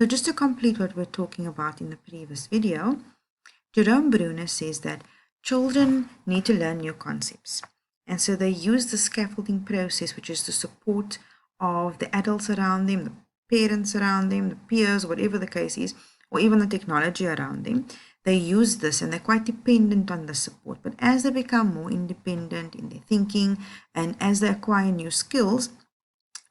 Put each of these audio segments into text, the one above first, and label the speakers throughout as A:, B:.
A: So just to complete what we're talking about in the previous video, Jerome Bruner says that children need to learn new concepts. And so they use the scaffolding process, which is the support of the adults around them, the parents around them, the peers, whatever the case is, or even the technology around them. They use this and they're quite dependent on the support. But as they become more independent in their thinking and as they acquire new skills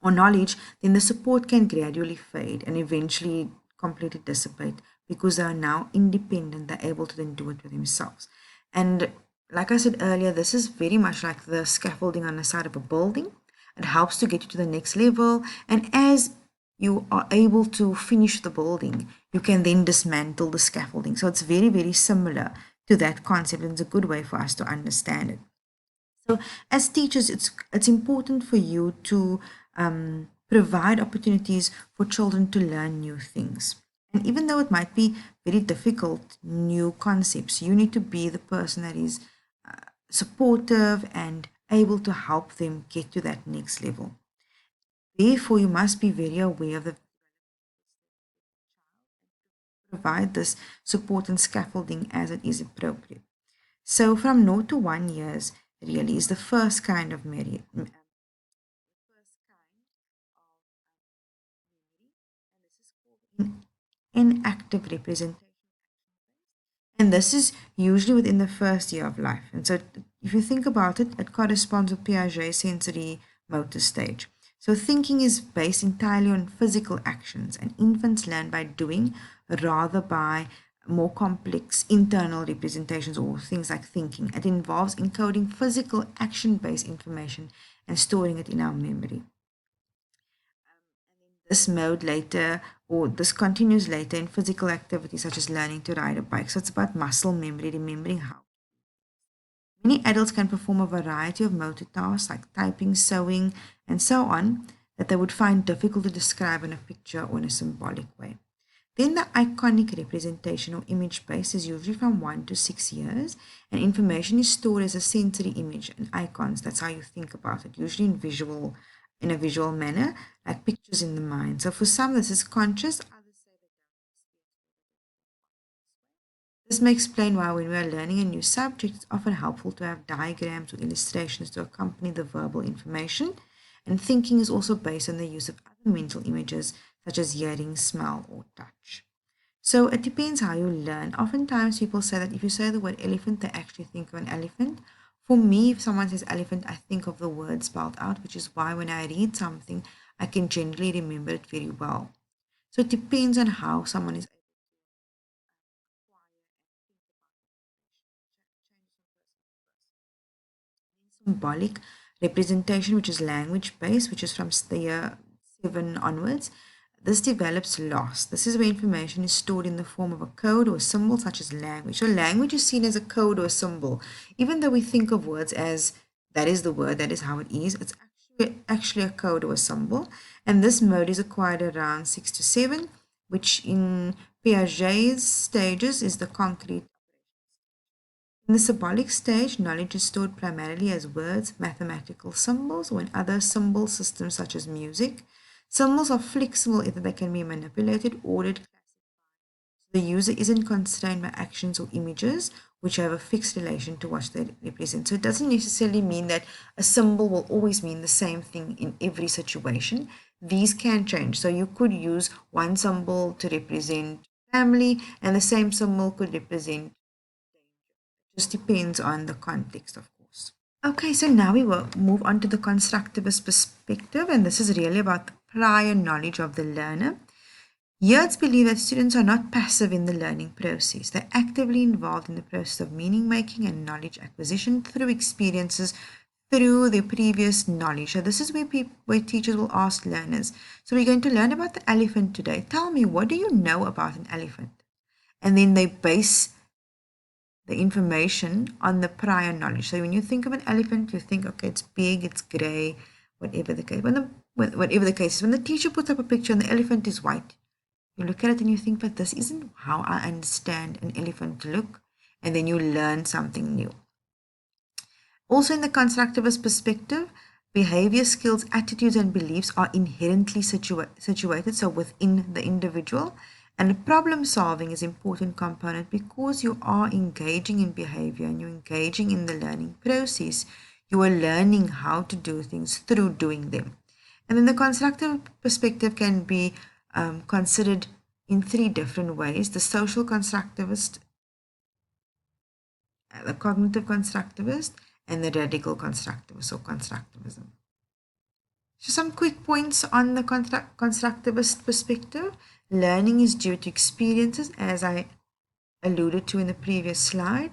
A: or knowledge, then the support can gradually fade and eventually completely dissipate because they are now independent. They're able to then do it for themselves. And like I said earlier, this is very much like the scaffolding on the side of a building. It helps to get you to the next level. And as you are able to finish the building, you can then dismantle the scaffolding. So it's very, very similar to that concept, and it's a good way for us to understand it. So as teachers, it's important for you to provide opportunities for children to learn new things. And even though it might be very difficult, new concepts, you need to be the person that is supportive and able to help them get to that next level. Therefore, you must be very aware of the provide this support and scaffolding as it is appropriate. So from 0 to 1 years really is the first kind of memory. Inactive representation. And this is usually within the first year of life. And so if you think about it, it corresponds with Piaget's sensory motor stage. So thinking is based entirely on physical actions, and infants learn by doing rather by more complex internal representations or things like thinking. It involves encoding physical action-based information and storing it in our memory. This mode later, or this continues later in physical activities such as learning to ride a bike. So it's about muscle memory, remembering how. Many adults can perform a variety of motor tasks like typing, sewing, and so on that they would find difficult to describe in a picture or in a symbolic way. Then the iconic representation or image base is usually from 1 to 6 years, and information is stored as a sensory image and icons. That's how you think about it, usually in a visual manner, like pictures in the mind. So for some, this is conscious. Others say that this may explain why when we are learning a new subject, it's often helpful to have diagrams or illustrations to accompany the verbal information. And thinking is also based on the use of other mental images such as hearing, smell, or touch. So it depends how you learn. Oftentimes people say that if you say the word elephant, they actually think of an elephant. For me, if someone says elephant, I think of the word spelled out, which is why when I read something, I can generally remember it very well. So it depends on how someone is able to acquire and think about the symbolic representation, which is language based, which is from the year 7 onwards. This develops loss. This is where information is stored in the form of a code or a symbol such as language. So language is seen as a code or a symbol. Even though we think of words as that is the word, that is how it is, it's actually a code or a symbol. And this mode is acquired around 6 to 7, which in Piaget's stages is the concrete. In the symbolic stage, knowledge is stored primarily as words, mathematical symbols, or in other symbol systems such as music. Symbols are flexible, either they can be manipulated, ordered, classified. The user isn't constrained by actions or images which have a fixed relation to what they represent. So it doesn't necessarily mean that a symbol will always mean the same thing in every situation. These can change. So you could use one symbol to represent family, and the same symbol could represent danger. It just depends on the context, of course. Okay, so now we will move on to the constructivist perspective, and this is really about the prior knowledge of the learner. Here it's believed that students are not passive in the learning process. They're actively involved in the process of meaning making and knowledge acquisition through experiences, through their previous knowledge. So this is where teachers will ask learners, so we're going to learn about the elephant today. Tell me, what do you know about an elephant? And then they base the information on the prior knowledge. So when you think of an elephant, you think, okay, it's big, it's gray, whatever the case. Whatever the case is, when the teacher puts up a picture and the elephant is white, you look at it and you think, but this isn't how I understand an elephant to look. And then you learn something new. Also in the constructivist perspective, Behavior, skills, attitudes, and beliefs are inherently situated, so within the individual. And problem solving is an important component because you are engaging in behavior and you're engaging in the learning process. You are learning how to do things through doing them. And then the constructive perspective can be considered in three different ways: the social constructivist, the cognitive constructivist, and the radical constructivist or constructivism. So some quick points on the constructivist perspective. Learning is due to experiences, as I alluded to in the previous slide.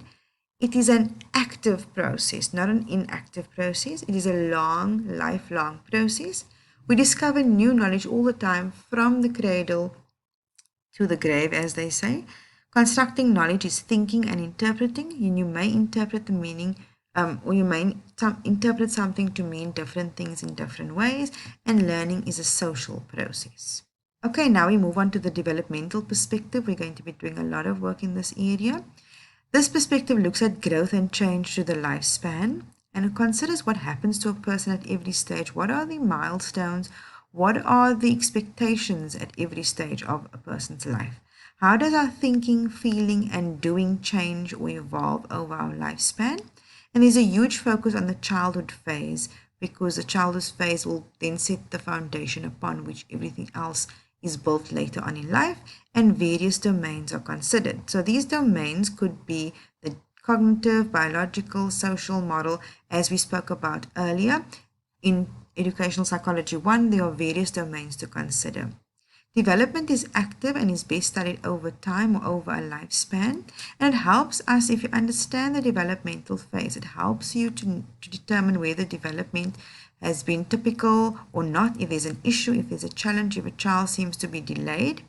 A: It is an active process, not an inactive process. It is a long, lifelong process. We discover new knowledge all the time, from the cradle to the grave, as they say. Constructing knowledge is thinking and interpreting. You may interpret the meaning, or you may interpret something to mean different things in different ways, and learning is a social process. Okay, now we move on to the developmental perspective. We're going to be doing a lot of work in this area. This perspective looks at growth and change through the lifespan, and it considers what happens to a person at every stage. What are the milestones? What are the expectations at every stage of a person's life? How does our thinking, feeling, and doing change or evolve over our lifespan? And there's a huge focus on the childhood phase, because the childhood phase will then set the foundation upon which everything else is built later on in life, and various domains are considered. So these domains could be the cognitive, biological, social, moral, as we spoke about earlier. In Educational Psychology 1, there are various domains to consider. Development is active and is best studied over time or over a lifespan. And it helps us, if you understand the developmental phase, it helps you to determine whether development has been typical or not, if there's an issue, if there's a challenge, if a child seems to be delayed.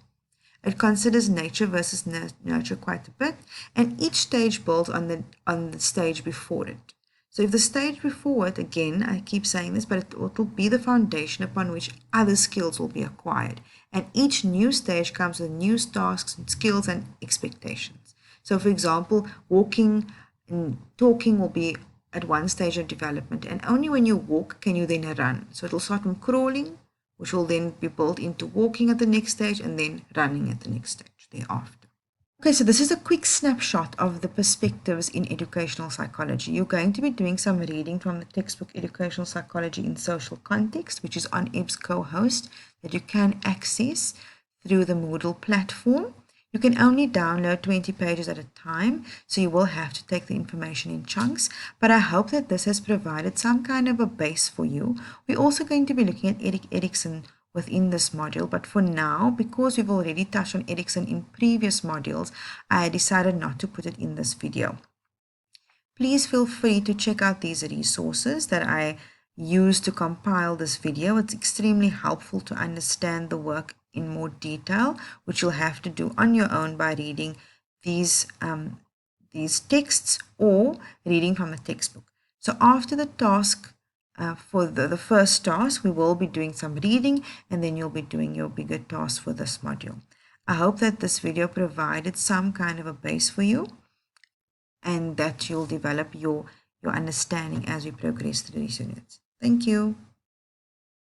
A: It considers nature versus nurture quite a bit, and each stage builds on the stage before it. So if the stage before it, again, I keep saying this, but it will be the foundation upon which other skills will be acquired. And each new stage comes with new tasks and skills and expectations. So for example, walking and talking will be at one stage of development, and only when you walk can you then run. So it will start from crawling, which will then be built into walking at the next stage, and then running at the next stage thereafter. Okay, so this is a quick snapshot of the perspectives in educational psychology. You're going to be doing some reading from the textbook Educational Psychology in Social Context, which is on EBSCO-host, that you can access through the Moodle platform. You can only download 20 pages at a time, so you will have to take the information in chunks, but I hope that this has provided some kind of a base for you. We're also going to be looking at Erik Erikson within this module, but for now, because we've already touched on Erikson in previous modules, I decided not to put it in this video. Please feel free to check out these resources that I used to compile this video. It's extremely helpful to understand the work in more detail, which you'll have to do on your own by reading these texts or reading from the textbook. So after the task, for the first task, we will be doing some reading, and then you'll be doing your bigger task for this module. I hope that this video provided some kind of a base for you, and that you'll develop your understanding as we progress through these units. Thank you.